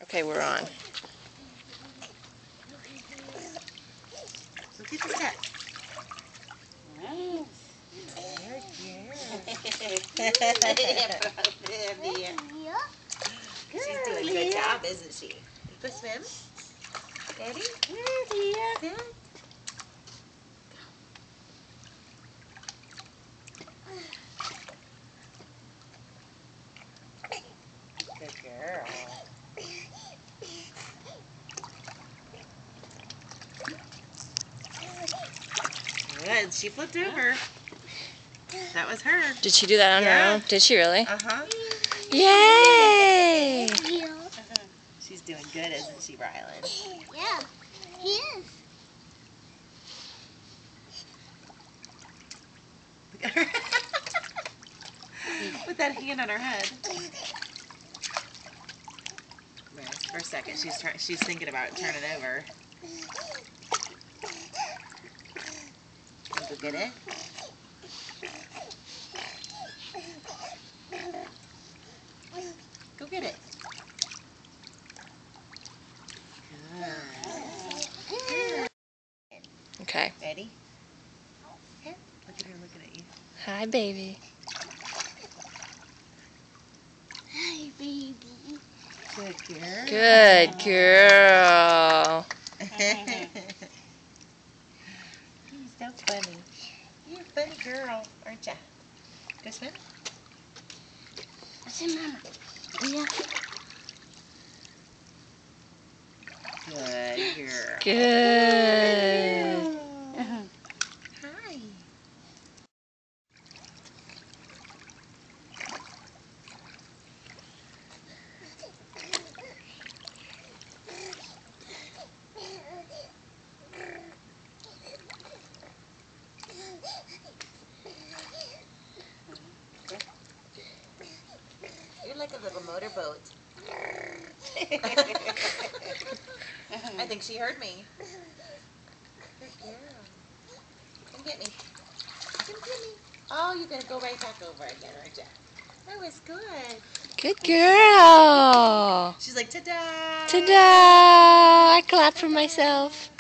Okay, we're on. Look at the step. Nice. She's doing a good job, isn't she? You go swim. Ready? Sit. Good girl. Good. She flipped over. That was her. Did she do that on her own? Did she really? Uh-huh. Yay! She's doing good, isn't she, Rylan? Yeah, he is. Look at her. Put that hand on her head. For a second, she's thinking about turning over. Go get it. Go get it. Good. Okay. Ready? Here. Look at her looking at you. Hi, baby. Hi, baby. Good girl. Good girl. You're so funny. You're a funny girl, aren't ya? Go swim. Say, Mama. Yeah. Good girl. Good. Hi. You're like a little motorboat. I think she heard me. Good girl. Come get me. Come get me. Oh, you're going to go right back over again, aren't you? That was good. Good girl. She's like, ta-da! Ta-da! I clapped for myself.